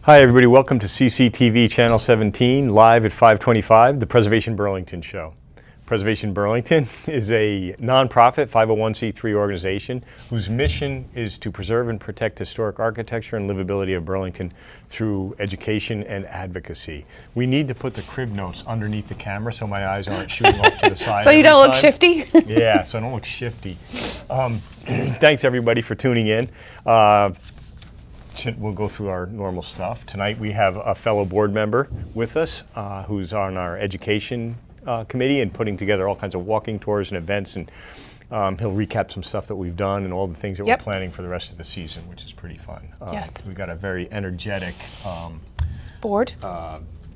Hi everybody, welcome to CCTV Channel 17, live at 525, the Preservation Burlington Show. Preservation Burlington is a nonprofit 501c3 organization whose mission is to preserve and protect historic architecture and livability of Burlington through education and advocacy. We need to put the crib notes underneath the camera so my eyes aren't shooting off to the side. So you don't look shifty? Yeah, so I don't look shifty. Thanks everybody for tuning in. We'll go through our normal stuff. Tonight we have a fellow board member with us who's on our education committee and putting together all kinds of walking tours and events, and he'll recap some stuff that we've done and all the things that we're planning for the rest of the season, which is pretty fun. Yes. We've got a very energetic Board?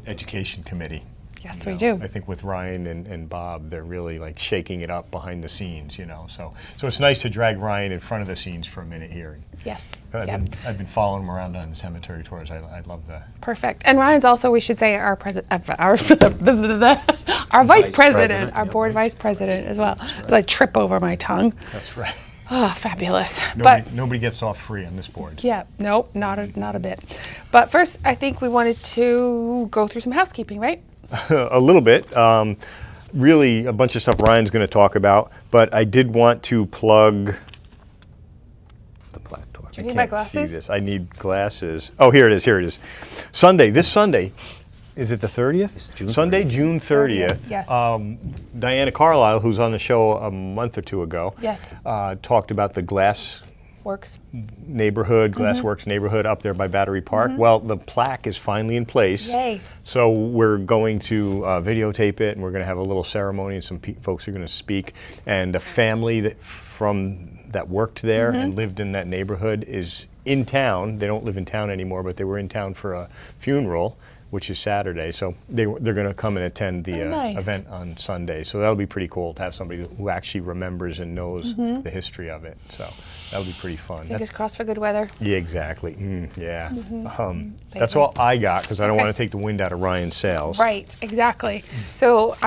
education committee. Yes, we do. I think with Ryan and Bob, they're really like shaking it up behind the scenes, you know. So it's nice to drag Ryan in front of the scenes for a minute here. Yes. I've been following him around on cemetery tours. I love that. Perfect. And Ryan's also, we should say, our president, our vice president, our board vice president as well. Right. I trip over my tongue. That's right. Oh, fabulous. Nobody gets off free on this board. Yeah, nope, not a bit. But first, I think we wanted to go through some housekeeping, right? A little bit. Really a bunch of stuff Ryan's going to talk about, but I did want to plug the plaque tour. Do you need my glasses? I can't see this. I need glasses. Oh, here it is. Sunday, this Sunday, is it the 30th? It's June Sunday, 30th. June 30th. Yes. Diana Carlisle, who's on the show a month or two ago, Yes. Talked about the Glassworks neighborhood up there by Battery Park. Well, the plaque is finally in place. Yay. So we're going to videotape it, and we're going to have a little ceremony, and some folks are going to speak. And a family that worked there and lived in that neighborhood is in town. They don't live in town anymore, but they were in town for a funeral, which is Saturday. So they're going to come and attend the event on Sunday. So that'll be pretty cool to have somebody who actually remembers and knows the history of it. So that'll be pretty fun. Fingers crossed for good weather. Yeah, exactly. Yeah. That's all I got because I don't want to take the wind out of Ryan's sails. Right, exactly. So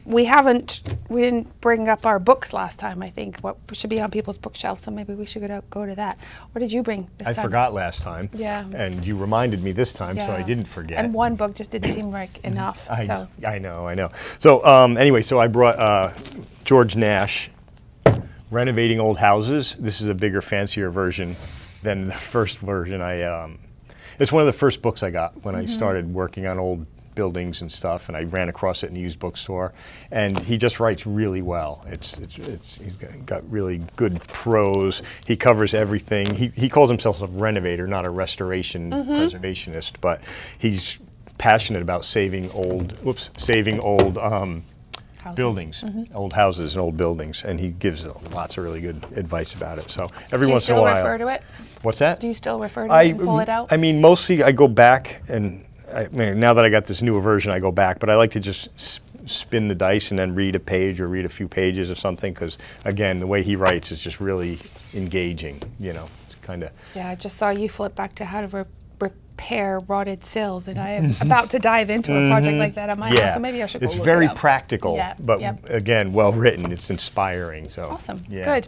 we didn't bring up our books last time, I think. What should be on people's bookshelves, so maybe we should go to that. What did you bring this time? I forgot last time. Yeah. And you reminded me this time, so I didn't forget. And one book just didn't seem like enough. I know. So anyway, so I brought George Nash, Renovating Old Houses. This is a bigger, fancier version than the first version. It's one of the first books I got when I started working on old buildings and stuff, and I ran across it in a used bookstore. And he just writes really well. He's got really good prose. He covers everything. He calls himself a renovator, not a restoration preservationist, but he's passionate about saving old buildings, old houses and old buildings, and he gives lots of really good advice about it. So every once in a while. Do you still refer to it? What's that? Do you still refer to it and pull it out? I mean, mostly I go back, and now that I got this newer version, I go back, but I like to just spin the dice and then read a page or read a few pages of something, because again, the way he writes is just really engaging, you know. It's kind of... Yeah, I just saw you flip back to how to repair rotted sills, and I am about to dive into a project like that at my house, so maybe I should go look it up. It's very practical, but Yep. again, well written. It's inspiring. So awesome, yeah. Good.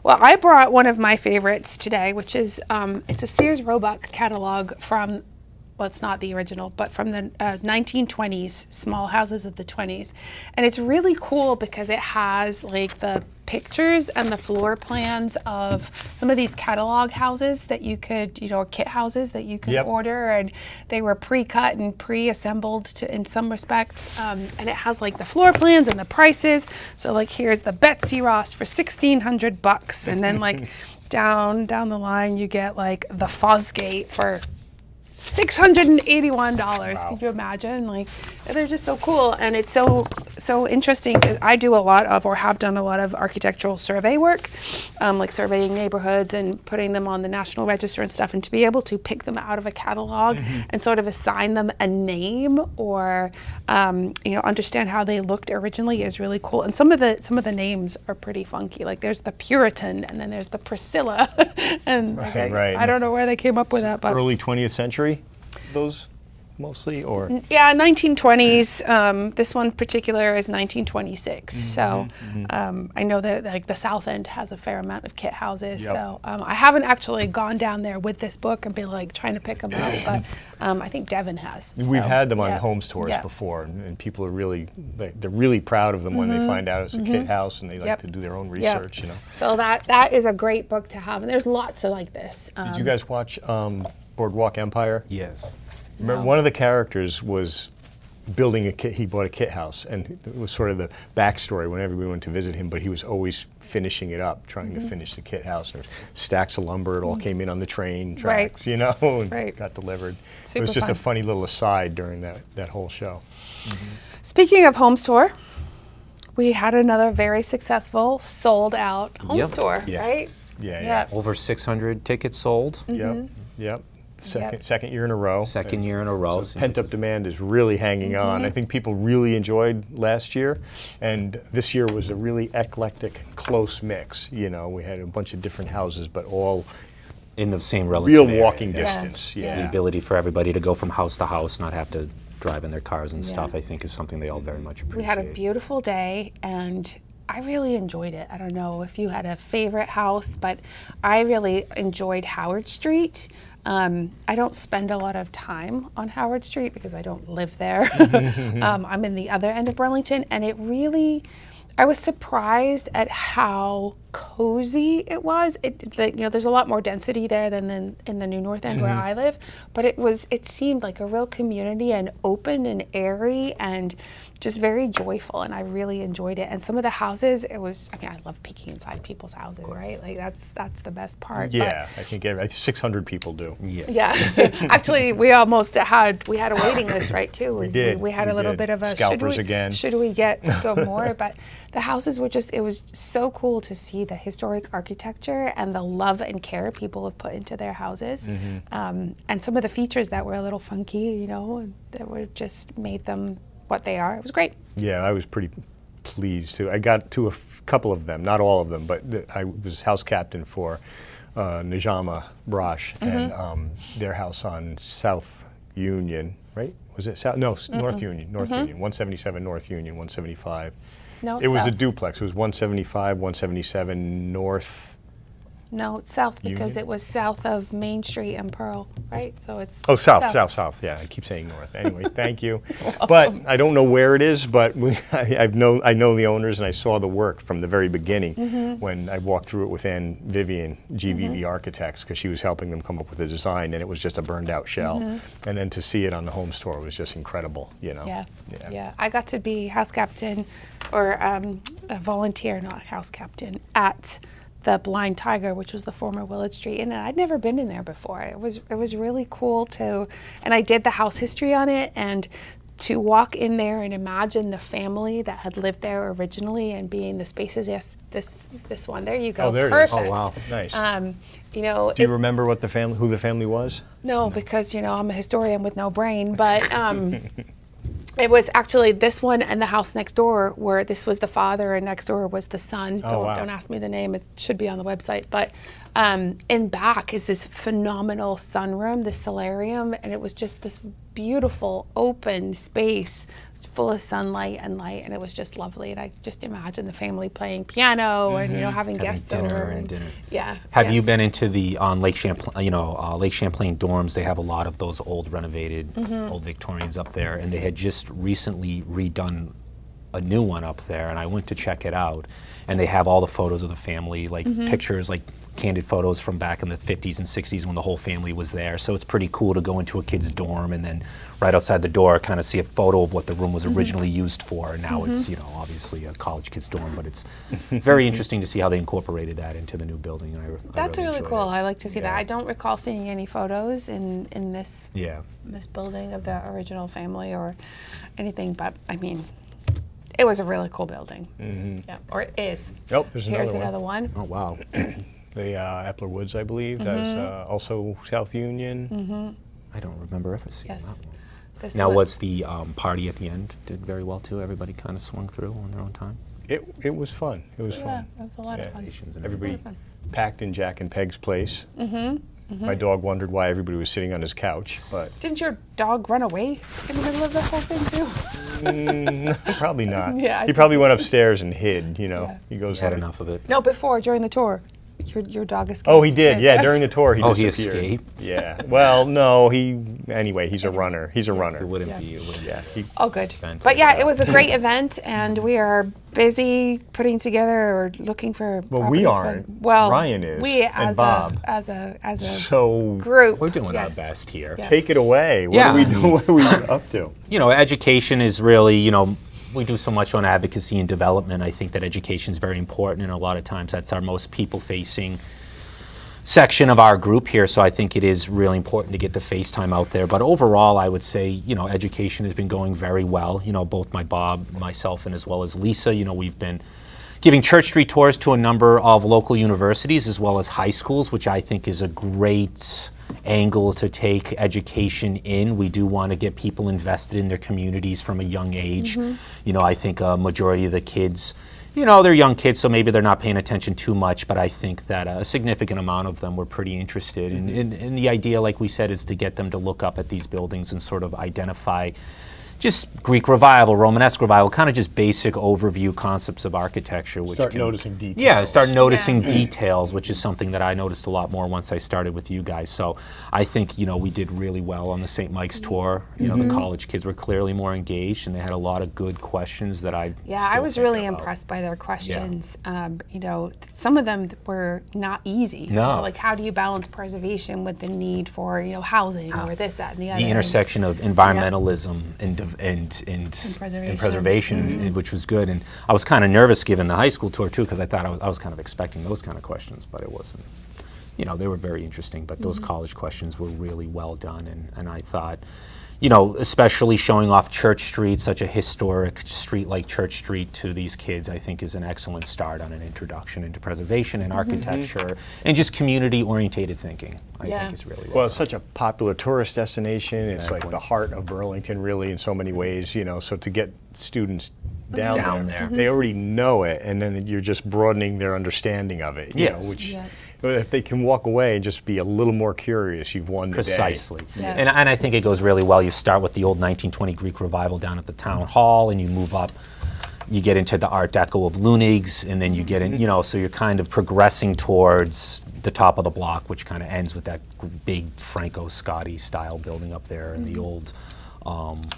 Well, I brought one of my favorites today, which is it's a Sears Roebuck catalog from, well, it's not the original, but from the 1920s, small houses of the 20s. And it's really cool because it has like the pictures and the floor plans of some of these catalog houses that you could, or kit houses that you could order. And they were pre-cut and pre-assembled in some respects. And it has like the floor plans and the prices. So like here's the Betsy Ross for $1,600. And then like down the line, you get like the Fosgate for $681. Wow. Could you imagine? Like, they're just so cool, and it's so interesting. I do a lot of, or have done a lot of, architectural survey work, like surveying neighborhoods and putting them on the National Register and stuff. And to be able to pick them out of a catalog and sort of assign them a name, or understand how they looked originally is really cool. And some of the names are pretty funky. Like there's the Puritan, and then there's the Priscilla, and right. I don't know where they came up with that, but early 20th century. Those mostly, or? Yeah, 1920s. This one particular is 1926. So I know that like the South End has a fair amount of kit houses. Yep. So I haven't actually gone down there with this book and been like trying to pick them out, but I think Devin has. We've So, had them on yeah. homes tours Yeah. before, and people are really, they're really proud of them when they find out it's a kit house, and they like Yep. to do their own Yep. research, you know. So that is a great book to have, and there's lots of like this. Did you guys watch Boardwalk Empire? Yes. Remember, one of the characters was building a kit. He bought a kit house, and it was sort of the backstory whenever we went to visit him. But he was always finishing it up, trying to finish the kit house. There was stacks of lumber. It all came in on the train tracks, you know, and Right. got delivered. Super it was just fun. a funny little aside during that whole show. Speaking of home store, we had another very successful sold out home Yep. store, Yeah. right? Yeah. Over 600 tickets sold. Yep. Second year in a row. Second year in a row. So pent-up demand is really hanging on. I think people really enjoyed last year, and this year was a really eclectic, close mix. You know, we had a bunch of different houses, but all In the same relative real area. walking Yeah. distance. The Yeah. ability for everybody to go from house to house, not have to drive in their cars and stuff, I think is something they all very much appreciate. We had a beautiful day, and I really enjoyed it. I don't know if you had a favorite house, but I really enjoyed Howard Street. I don't spend a lot of time on Howard Street because I don't live there. I'm in the other end of Burlington, and it really, I was surprised at how cozy it was. There's a lot more density there than in the New North End where I live, but it seemed like a real community and open and airy and just very joyful, and I really enjoyed it. And some of the houses, I love peeking inside people's houses, right? Like that's the best part. Yeah, I think 600 people do. Yes. Yeah, actually, we almost had a waiting list, right? Too. We did. We had We a little did. bit of a Scalpers again. Should we go more? But the houses were it was so cool to see the historic architecture and the love and care people have put into their houses, and some of the features that were a little funky, you know, that were just made them what they are. It was great. Yeah, I was pretty pleased too. I got to a couple of them, not all of them, but I was house captain for Najama Brosh and their house on South Union, right? Was it South? No, North Union. North Union. 177 North Union, 175. No, It was a south. duplex. It was 175, 177 North. No, it's south because Union? it was south of Main Street and Pearl, right? So it's Oh, south. Yeah, I keep saying north. Anyway, thank you. But I don't know where it is, but I know the owners, and I saw the work from the very beginning when I walked through it with Ann Vivian, GVV Architects, because she was helping them come up with the design, and it was just a burned out shell. And then to see it on the home store was just incredible, you know? Yeah. I got to be house captain or a volunteer, not house captain, at the Blind Tiger, which was the former Willard Street Inn, and I'd never been in there before. It was really cool and I did the house history on it, and to walk in there and imagine the family that had lived there originally and being the spaces. Yes, this one. There you go. Oh, there it is. Perfect. Oh, wow. Nice. You know, Do you remember who the family was? no, because I'm a historian with no brain, but it was actually this one and the house next door where this was the father and next door was the son. Oh, wow. Don't ask me the name. It should be on the website. But in back is this phenomenal sunroom, this solarium, and it was just this beautiful open space full of sunlight and light, and it was just lovely. And I just imagined the family playing piano and having guests over. and dinner. Yeah. Have yeah. you been into the on Lake Champlain? Lake Champlain dorms. They have a lot of those old renovated, old Victorians up there, and they had just recently redone a new one up there. And I went to check it out, and they have all the photos of the family, like pictures, like candid photos from back in the 50s and 60s when the whole family was there. So it's pretty cool to go into a kid's dorm and then right outside the door kind of see a photo of what the room was originally used for. And now it's, obviously a college kid's dorm, but it's very interesting to see how they incorporated that into the new building. And That's really enjoyed cool. it. I like to see that. I don't recall seeing any photos in this Yeah. this building of the original family or anything, but I mean, it was a really cool building. Yeah, or it is. Oh, there's Here's another one. Oh, wow. The Epler Woods, I believe. That's also South Union. I don't remember ever seeing Yes. that one. This Now, one- was the party at the end did very well too? Everybody kind of swung through on their own time? It was fun. It was Yeah, fun. it was a lot of fun. Nations and Everybody fun. packed in Jack and Peg's place. My dog wondered why everybody was sitting on his couch, but Didn't your dog run away in the middle of the whole thing too? probably not. Yeah, I He probably went upstairs and hid, you know. Yeah. He goes Had enough of it. No, during the tour. Your dog escaped. Oh, he did. Yeah, during the tour he Oh, he disappeared. escaped? Yeah. Well, no, anyway, he's a runner. He's a runner. It wouldn't be. It wouldn't Yeah. Oh, good. Fantastic. But yeah, it was a great event, and we are busy putting together or looking for. Well, we properties for- aren't. Well, Ryan is, We and as Bob. a So group. We're doing yes. our best here. Yeah. take it away. What Yeah. are we doing? What are we up to? You know, education is really, you know, we do so much on advocacy and development. I think that education is very important, and a lot of times that's our most people-facing section of our group here, so I think it is really important to get the FaceTime out there. But overall, I would say, you know, education has been going very well. You know, both myself, and as well as Lisa, you know, we've been giving Church Street tours to a number of local universities as well as high schools, which I think is a great angle to take education in. We do want to get people invested in their communities from a young age. You know, I think a majority of the kids, you know, they're young kids, so maybe they're not paying attention too much, but I think that a significant amount of them were pretty interested. And the idea, like we said, is to get them to look up at these buildings and sort of identify just Greek revival, Romanesque revival, kind of just basic overview concepts of architecture. Which Start noticing details. Yeah, start noticing details, which is something that I noticed a lot more once I started with you guys. So I think, you know, we did really well on the St. Mike's tour. You know, the college kids were clearly more engaged, and they had a lot of good questions that I Yeah, I was really impressed by their questions. You know, some of them were not easy. No. So, like, how do you balance preservation with the need for, you know, housing or this, that, and the other? The intersection of environmentalism and preservation. preservation, which was good. And I was kind of nervous giving the high school tour too, because I thought I was kind of expecting those kind of questions, but it wasn't. You know, they were very interesting, but those college questions were really well done, and I thought, you know, especially showing off Church Street, such a historic street like Church Street, to these kids, I think is an excellent start on an introduction into preservation and architecture and just community-orientated thinking. I think is really Well, it's such a popular tourist destination. It's like Exactly. the heart of Burlington, really, in so many ways. You know, so to get students down there, they already know it, and then you're just broadening their understanding of it. You know, Yes. which if they can walk away and just be a little more curious, you've won the Precisely. day. Yeah. And I think it goes really well. You start with the old 1920 Greek revival down at the town hall, and you move up. You get into the Art Deco of Lunig's, and then you get in, you know, so you're kind of progressing towards the top of the block, which kind of ends with that big Franco-Scotti style building up there, and the old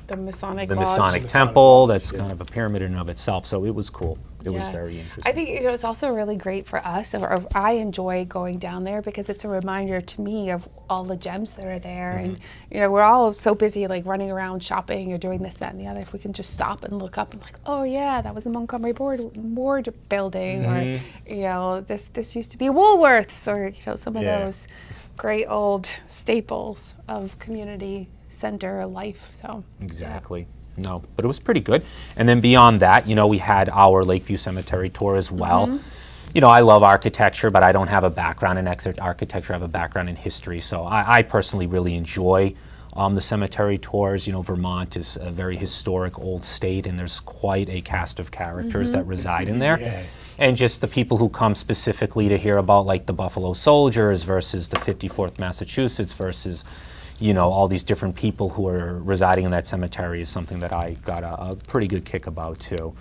The Masonic the Lodge. Masonic Temple. That's kind of a pyramid in and of itself. So it was cool. It was Yeah. very interesting. I think, you know, it's also really great for us. Or I enjoy going down there because it's a reminder to me of all the gems that are there. And, you know, we're all so busy like running around shopping or doing this, that, and the other. If we can just stop and look up and like, oh yeah, that was the Montgomery Ward building, or, you know, this used to be Woolworths, or, you know, some of those great old staples of community center life. So Exactly. No, but it was pretty good. And then beyond that, you know, we had our Lakeview Cemetery tour as well. You know, I love architecture, but I don't have a background in architecture. I have a background in history. So I personally really enjoy the cemetery tours. You know, Vermont is a very historic old state, and there's quite a cast of characters that reside in there. Yeah. And just the people who come specifically to hear about, like, the Buffalo Soldiers versus the 54th Massachusetts versus, you know, all these different people who are residing in that cemetery is something that I got a pretty good kick about too.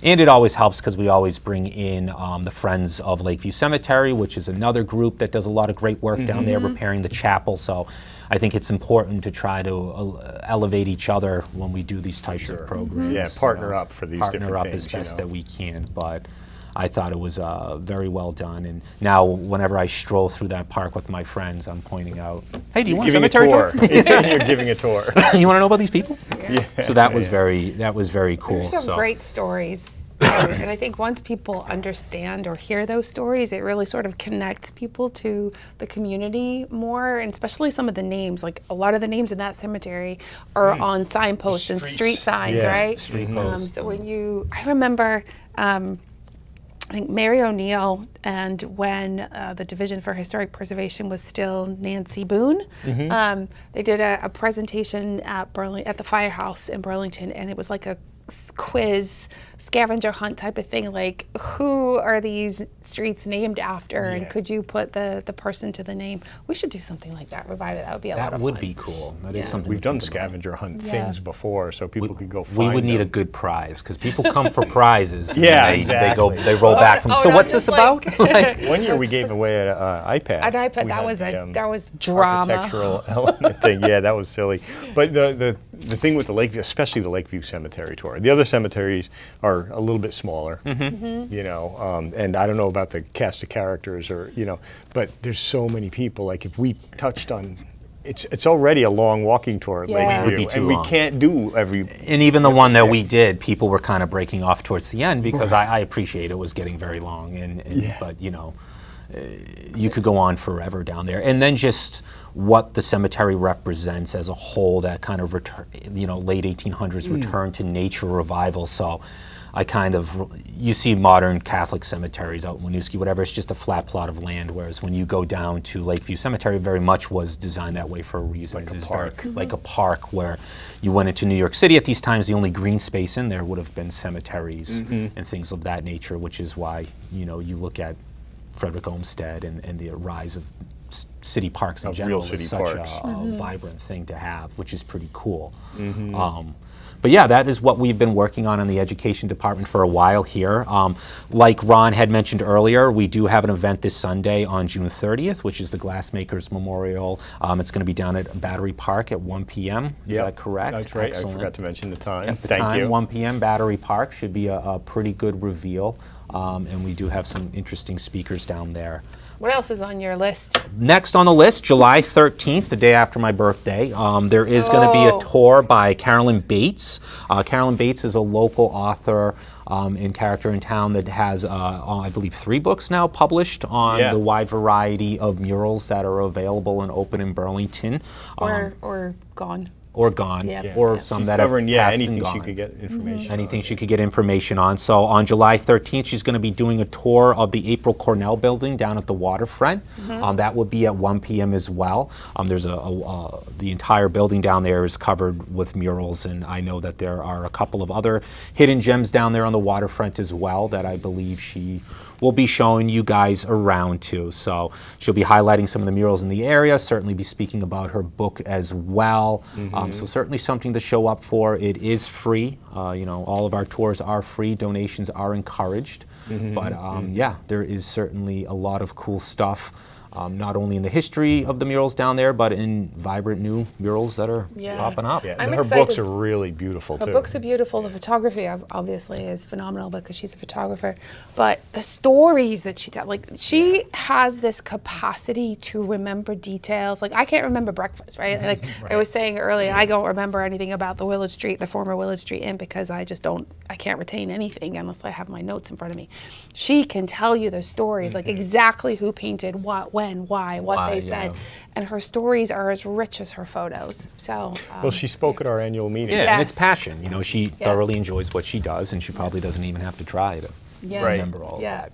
And it always helps because we always bring in the Friends of Lakeview Cemetery, which is another group that does a lot of great work down there repairing the chapel. So I think it's important to try to elevate each other when we do these types of programs. Yeah, partner up for these different Partner up things, as you best know. that we can, but I thought it was very well done. And now whenever I stroll through that park with my friends, I'm pointing out, hey, do you want a Giving a cemetery tour. tour? You're giving a tour. You want to know about these people? Yeah. So that was very cool. There's some So great stories. And I think once people understand or hear those stories, it really sort of connects people to the community more, and especially some of the names. Like a lot of the names in that cemetery are on signposts and street signs, Yeah. right? Street posts. So I remember, I think Mary O'Neill, and when the Division for Historic Preservation was still Nancy Boone, they did a presentation at the firehouse in Burlington, and it was like a quiz, scavenger hunt type of thing. Like, who are these streets named after, and could you put the person to the name? We should do something like that. Revive it. That would be a lot of fun. That would be cool. That is something We've to done think about. scavenger hunt things before, so people could go find We would need a them. good prize because people come for prizes. And Yeah, they exactly. they roll back from. So not what's this just about? Like, One year we gave away an iPad. An iPad. We That had was the, that was drama. architectural element thing. Yeah, that was silly. But the thing with the Lakeview, especially the Lakeview Cemetery tour, the other cemeteries are a little bit smaller. You know, and I don't know about the cast of characters or but there's so many people. Like if we touched on. It's already a long walking tour at Yeah. Lakeview, It would be too and we long. can't do every. and even the one that we did, people were kind of breaking off towards the end because I appreciate it was getting very long, but you could go on forever down there. And then just what the cemetery represents as a whole, that kind of return, late 1800s return to nature revival. So I you see modern Catholic cemeteries out in Winooski, whatever, it's just a flat plot of land, whereas when you go down to Lakeview Cemetery, very much was designed that way for a reason. Like a It is park. like a park where you went into New York City. At these times, the only green space in there would have been cemeteries and things of that nature, which is why, you look at Frederick Olmsted and the rise of city parks in Of general real is city such parks. a vibrant thing to have, which is pretty cool. But yeah, that is what we've been working on in the education department for a while here. Like Ron had mentioned earlier, we do have an event this Sunday on June 30th, which is the Glassmakers Memorial. It's going to be down at Battery Park at 1 p.m. Is that correct? That's right. Excellent. I forgot to mention the time. The Thank time, you. 1 p.m. Battery Park should be a pretty good reveal. And we do have some interesting speakers down there. What else is on your list? Next on the list, July 13th, the day after my birthday, there is going to be a tour by Carolyn Bates. Carolyn Bates is a local author and character in town that has, I believe, 3 books now published on the wide variety of murals that are available and open in Burlington. Or gone. Or gone, Yeah. or Yeah. some She's that have covering, passed and anything she gone. could get information. Anything she could get information on. So on July 13th, she's going to be doing a tour of the April Cornell building down at the waterfront. That would be at 1 p.m. as well. There's the entire building down there is covered with murals, and I know that there are a couple of other hidden gems down there on the waterfront as well that I believe she will be showing you guys around too. So she'll be highlighting some of the murals in the area, certainly be speaking about her book as well. So certainly something to show up for. It is free. All of our tours are free. Donations are encouraged. But yeah, there is certainly a lot of cool stuff. Not only in the history of the murals down there, but in vibrant new murals that are popping up. Yeah, I'm and her excited. books are really beautiful Her too. books are beautiful. The photography obviously is phenomenal because she's a photographer. But the stories that she tells, like she has this capacity to remember details. Like I can't remember breakfast, right? Like I was saying earlier, I don't remember anything about the Willard Street, the former Willard Street Inn, because I can't retain anything unless I have my notes in front of me. She can tell you the stories, like exactly who painted what, when, why, what they said. And her stories are as rich as her photos. So Well, she spoke at our annual meeting. Yeah, and it's Yes. passion. She thoroughly enjoys what she does, and she probably doesn't even have to try to remember all of that,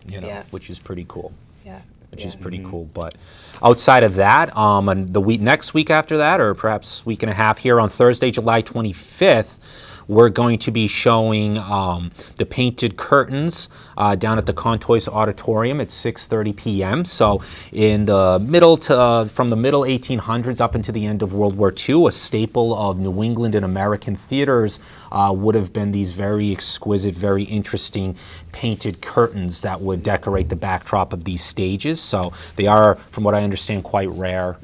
which is pretty cool. Yeah. Which is pretty cool. But outside of that, and the next week after that, or perhaps week and a half here on Thursday, July 25th, we're going to be showing the painted curtains down at the Contois Auditorium at 6:30 p.m. So in the from the middle 1800s up into the end of World War II, a staple of New England and American theaters would have been these very exquisite, very interesting painted curtains that would decorate the backdrop of these stages. So they are, from what I understand, quite rare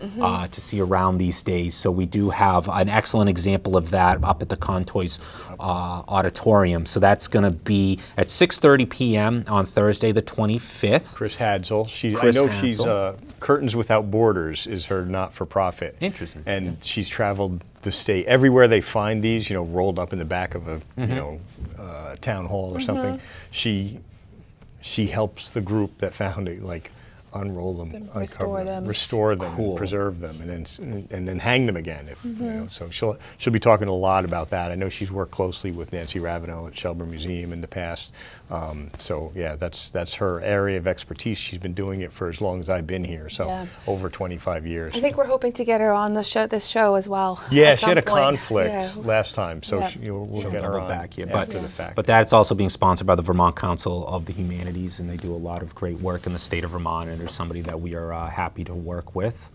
to see around these days. So we do have an excellent example of that up at the Contois Auditorium. So that's going to be at 6:30 p.m. on Thursday the 25th. Chris Hadsel. Chris I know she's Hadsel. Curtains Without Borders is her not-for-profit. Interesting. And she's traveled the state everywhere they find these, rolled up in the back of a town hall or something. She helps the group that found it, like unroll them, uncover restore them. restore them, Cool. and preserve them, and then hang them again. If, you know, so she'll be talking a lot about that. I know she's worked closely with Nancy Ravenel at Shelburne Museum in the past. So yeah, that's her area of expertise. She's been doing it for as long as I've been here, so Yeah. over 25 years. I think we're hoping to get her on this show as well. Yeah, at she had a some point. conflict Yeah. last time, so Yeah. we'll She'll get her double on back here. after the fact. But that's also being sponsored by the Vermont Council of the Humanities, and they do a lot of great work in the state of Vermont, and there's somebody that we are happy to work with.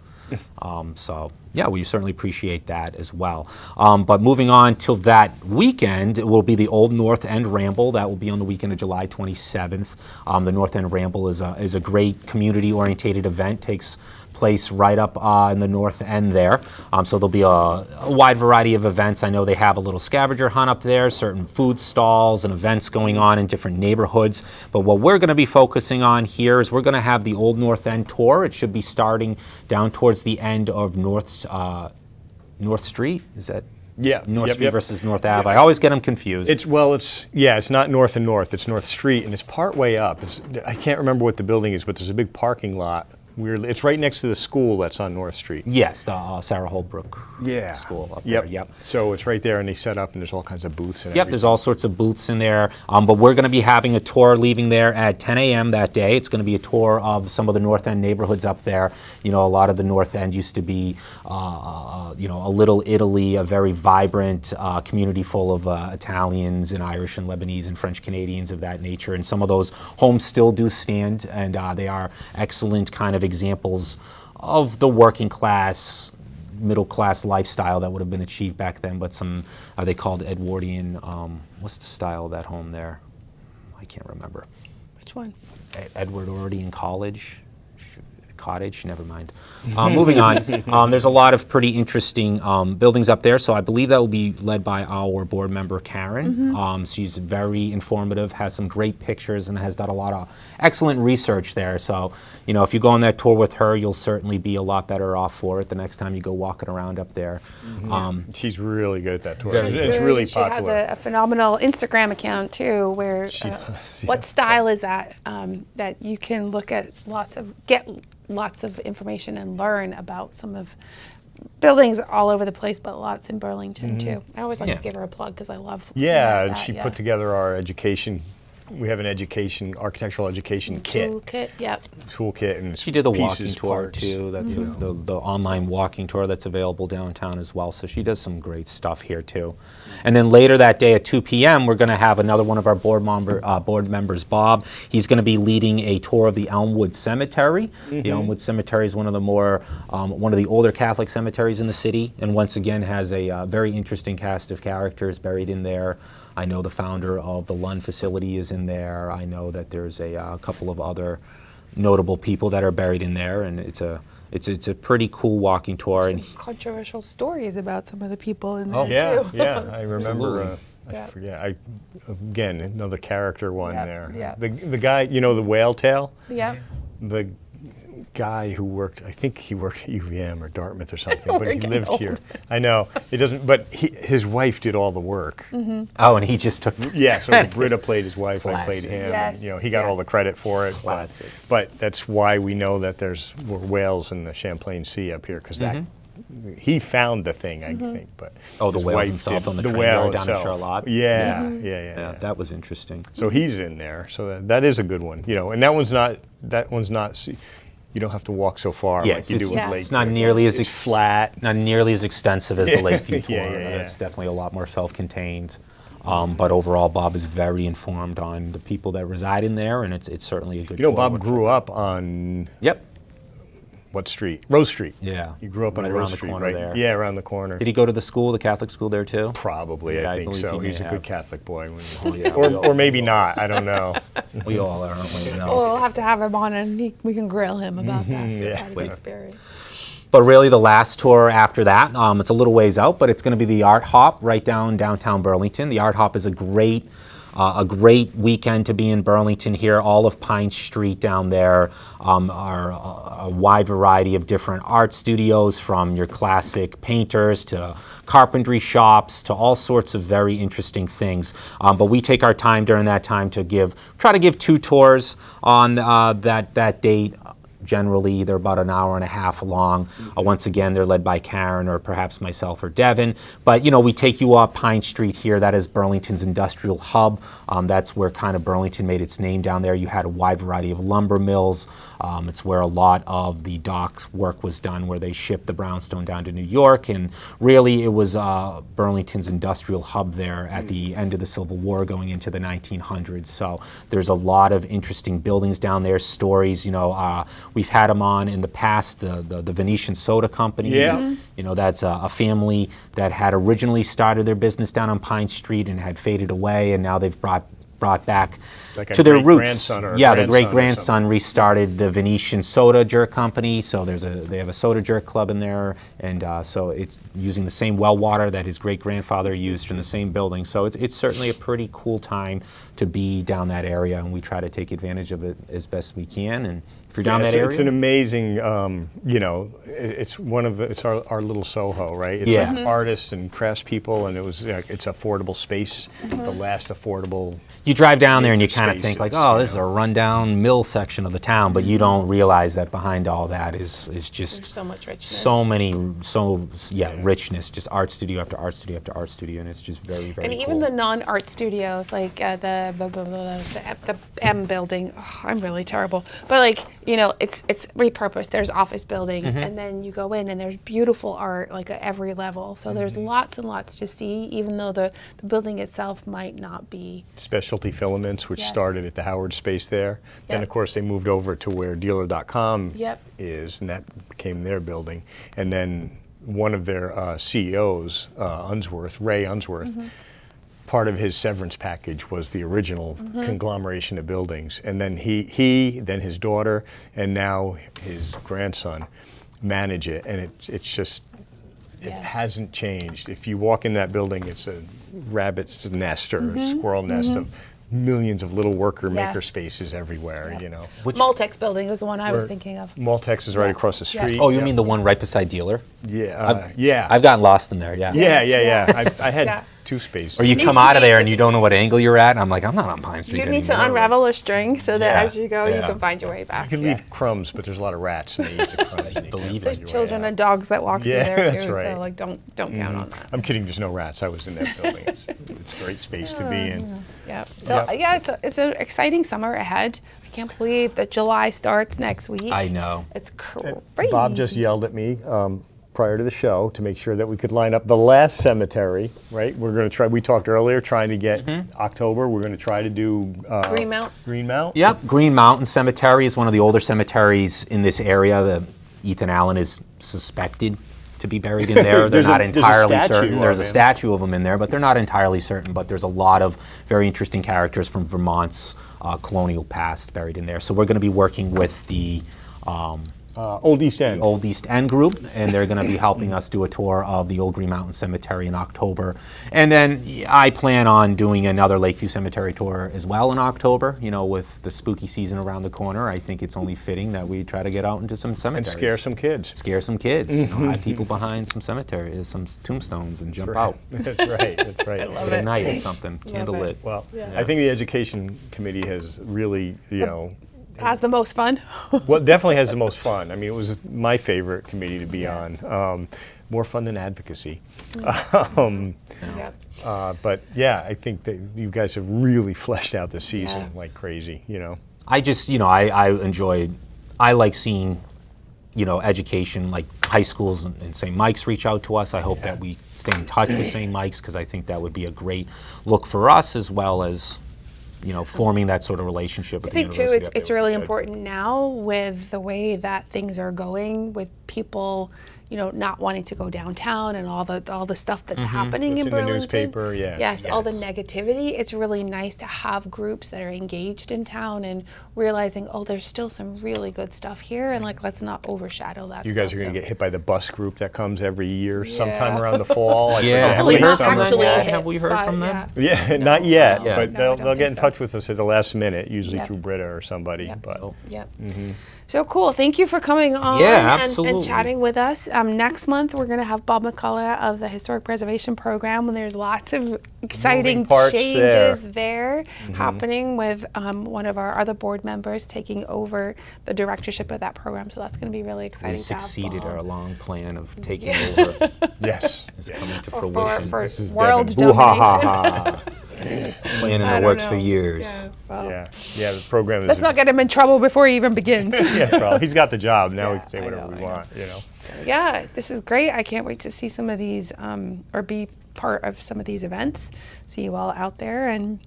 So yeah, we certainly appreciate that as well. But moving on till that weekend, it will be the Old North End Ramble. That will be on the weekend of July 27th. The North End Ramble is a great community-orientated event. Takes place right up in the North End there. So there'll be a wide variety of events. I know they have a little scavenger hunt up there, certain food stalls and events going on in different neighborhoods. But what we're going to be focusing on here is we're going to have the Old North End tour. It should be starting down towards the end of North Street. Is that? Yeah, North yep, Street yep. versus North Ave. I always get them confused. It's not North and North. It's North Street, and it's part way up. I can't remember what the building is, but there's a big parking lot. It's right next to the school that's on North Street. Yes, the Sarah Holbrook School up there. Yep. So it's right there, and they set up, and there's all kinds of booths and Yep, everything. there's all sorts of booths in there, but we're going to be having a tour leaving there at 10 a.m. that day. It's going to be a tour of some of the North End neighborhoods up there. You know, a lot of the North End used to be, you know, a little Italy, a very vibrant community full of Italians and Irish and Lebanese and French Canadians of that nature. And some of those homes still do stand, and they are excellent kind of examples of the working class, middle class lifestyle that would have been achieved back then, but some, are they called Edwardian, what's the style of that home there? I can't remember. Which one? Edwardian Cottage, never mind. Moving on, there's a lot of pretty interesting buildings up there, so I believe that will be led by our board member, Karen. She's very informative, has some great pictures, and has done a lot of excellent research there. So, you know, if you go on that tour with her, you'll certainly be a lot better off for it the next time you go walking around up there. She's really good at that tour. Very It's really She has popular. a phenomenal Instagram account too, where She does, what style is that? That you can look at get lots of information and learn about some of buildings all over the place, but lots in Burlington too. I always like to give her a plug because I love. Yeah, that, and she put together our education. We have an architectural education kit. Toolkit. Yep. Toolkit, and She did the pieces, walking tour parts. too. That's the online walking tour that's available downtown as well. So she does some great stuff here too. And then later that day at 2 p.m., we're going to have another one of our board members, Bob. He's going to be leading a tour of the Elmwood Cemetery. The Elmwood Cemetery is one of the older Catholic cemeteries in the city, and once again has a very interesting cast of characters buried in there. I know the founder of the Lund facility is in there. I know that there's a couple of other notable people that are buried in there, and it's a pretty cool walking tour. And Controversial stories about some of the people in there too. Yeah, I remember. Yeah. I forget. Again, another character one Yep, there. yep. The guy, you know, the whale tail. Yep. The guy who worked, I think he worked at UVM or Dartmouth or something, but We're he getting lived old. here. I know it doesn't, but his wife did all the work. oh, and he just took Yeah, so Britta played his wife, I played Classic. him. Yes, and, you know, he got all the yes. credit for it. Classic. But that's why we know that there's more whales in the Champlain Sea up here, because he found the thing, I think. But Oh, the his whales wife himself did on the the train whale yard down in itself. Charlotte. Yeah, Yeah, that was interesting. So he's in there. So that is a good one, you know. And that one's not. You don't have to walk so far Yeah, like you do with Lake. it's not nearly as flat. not nearly as extensive as the Lakeview tour. Yeah, yeah, yeah. It's definitely a lot more self-contained. But overall, Bob is very informed on the people that reside in there, and it's certainly a good. You know, tour. Bob grew up on Yep. what street? Rose Street. Yeah. He grew up on Right Rose around the Street, corner right? there. Yeah, around the corner. Did he go to the school, the Catholic school there too? Probably, Yeah, I I think believe so. he may He's a have. good Catholic boy. Yeah, we all- or maybe not. I don't know. We all are, aren't we? No. We'll have to have him on, and we can grill him about that. yeah. About his experience. But really, the last tour after that, it's a little ways out, but it's going to be the Art Hop right downtown Burlington. The Art Hop is a great weekend to be in Burlington here. All of Pine Street down there are a wide variety of different art studios, from your classic painters to carpentry shops to all sorts of very interesting things. But we take our time during that time to try to give 2 tours on that date. generally. They're about an hour and a half long. Once again, they're led by Karen or perhaps myself or Devin. But, we take you up Pine Street here. That is Burlington's industrial hub. That's where kind of Burlington made its name down there. You had a wide variety of lumber mills. It's where a lot of the docks work was done, where they shipped the brownstone down to New York. And really, it was Burlington's industrial hub there at the end of the Civil War going into the 1900s. So there's a lot of interesting buildings down there, stories. We've had them on in the past, the Venetian Soda Company. Yeah. That's a family that had originally started their business down on Pine Street and had faded away, and now they've brought back Like a to their roots. great-grandson or a Yeah, the grandson or great-grandson restarted the Venetian Soda Jerk Company, so they have a soda jerk club in there, and so it's using the same well water that his great-grandfather used in the same building. So it's certainly a pretty cool time to be down that area, and we try to take advantage of it as best we can. And if you're down that area, it's an amazing, it's our little Soho, right? It's Yeah. like artists and craftspeople, and it's affordable space, the last affordable. you drive down there and you kind of think like, spaces, oh, this is a rundown mill section of the town, but you don't realize that behind all that is just There's so much richness. richness, just art studio after art studio after art studio, and it's just very, very And cool. even the non-art studios, like the M building, I'm really terrible. But it's repurposed. There's office buildings, and then you go in and there's beautiful art like at every level. So there's lots and lots to see, even though the building itself might not be. Specialty Filaments, which Yes. started at the Howard space there. Then, Yep. of course, they moved over to where Dealer.com Yep. is, and that became their building. And then one of their CEOs, Ray Unsworth, part of his severance package was the original conglomeration of buildings. And then then his daughter, and now his grandson manage it. And it's just, it Yeah. hasn't changed. If you walk in that building, it's a rabbit's nest or a squirrel nest of millions of little worker Yeah. maker spaces everywhere, Which- Maltex building was the one I was Where- thinking of. Maltex is right Yeah. across the Yeah. street. Oh, you mean the one right beside Dealer? Yeah, yeah. I've gotten lost in there, yeah. Yeah. I had Yeah. two spaces. Or you come out of there and you don't know what angle you're at, and I'm like, I'm not on Pine Street You need to anymore. unravel a string so that Yeah. as you go, you Yeah. can find your way back. You can leave crumbs, but there's a lot of rats, and they eat the crumbs. and you believe can't it. There's find your way children out. and dogs that walk Yeah, through there that's too, right. so don't count on that. I'm kidding. There's no rats. I was in that building. It's a great space to be in. Yeah. So it's an exciting summer ahead. I can't believe that July starts next week. I know. It's And crazy. Bob just yelled at me prior to the show to make sure that we could line up the last cemetery. Right? We're going to try. We talked earlier trying to get October. We're going to try to do Greenmount. Greenmount. Yep, Green Mountain Cemetery is one of the older cemeteries in this area. Ethan Allen is suspected to be buried in there. They're There's not there's entirely statue certain. There's a of him. statue of him in there, but they're not entirely certain. But there's a lot of very interesting characters from Vermont's colonial past buried in there. So we're going to be working with the Old East End. Old East End group, and they're going to be helping us do a tour of the old Green Mountain Cemetery in October. And then I plan on doing another Lakeview Cemetery tour as well in October. With the spooky season around the corner, I think it's only fitting that we try to get out into some And cemeteries. scare some kids. Scare some kids. Hide people behind some cemeteries, some tombstones, and jump out. That's right. That's right. love At it. night or something, candlelit. it. Well, I think the education committee has really, Has the most fun. well, definitely has the most fun. I mean, it was my favorite committee to be on. More fun than advocacy. Yep. But yeah, I think that you guys have really fleshed out the season Yeah. like crazy. I just, I enjoy, I like seeing, education, like high schools and St. Mike's reach out to us. I hope that we stay in touch with St. Mike's, because I think that would be a great look for us, as well as, forming that sort of relationship with I think the too, university. it's really important now with the way that things are going, with people, not wanting to go downtown and all the stuff that's happening What's in in the Burlington. newspaper, yeah. Yes, all the Yes. negativity. It's really nice to have groups that are engaged in town and realizing, oh, there's still some really good stuff here, and let's not overshadow that. You guys are stuff. going to get hit by the bus group that comes every year, sometime Yeah. around the fall. I Yeah, forget have how we many heard summers. from them actually yet? hit, Have we heard but, from them? yeah. Yeah, not yet, Yeah. but No, I they'll don't get in think so. touch with us at the last minute, usually Yeah. through Britta or somebody. Yeah. But Yep. So cool. Thank you for coming on Yeah, and absolutely. chatting with us. next month we're going to have Bob McCullough of the Historic Preservation Program, and there's lots of exciting Moving parts changes there happening with one of our other board members taking over the directorship of that program. So that's going to be really exciting. We to have succeeded Bob. our long plan of taking over. Yes. Is coming to for fruition. world Devin. Boo-ha-ha-ha. domination. Plan in I the don't works know. for years. Yeah, well, Yeah, the program is. let's not get him in trouble before he even begins. Yeah, well, he's got the job. Now we Yeah, can say I whatever know, we I know. want, you know. Yeah, this is great. I can't wait to see some of these or be part of some of these events. See you all out there, and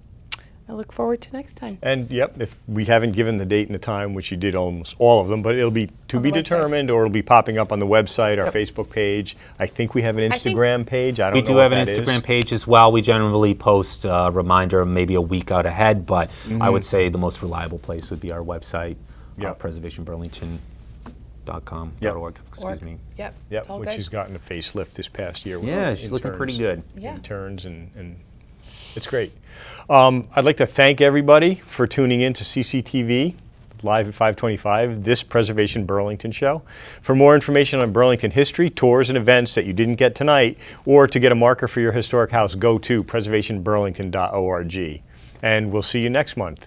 I look forward to next time. And yep, if we haven't given the date and the time, which you did almost all of them, but it'll be to On be the website. determined, or it'll be popping up on the website, our Yep. Facebook page. I think we have an I think- Instagram page. I don't We know do what have an that is. Instagram page as well. We generally post a reminder maybe a week out ahead, but I would say the most reliable place would be our website, Yep. preservationburlington.com, Yep. .org, excuse me. Yep. Yep, it's all which good. has gotten a facelift this past year. with Yeah, our she's looking pretty interns. good. Yeah. Interns and it's great. I'd like to thank everybody for tuning in to CCTV live at 525, this Preservation Burlington show. For more information on Burlington history, tours, and events that you didn't get tonight, or to get a marker for your historic house, go to preservationburlington.org. And we'll see you next month.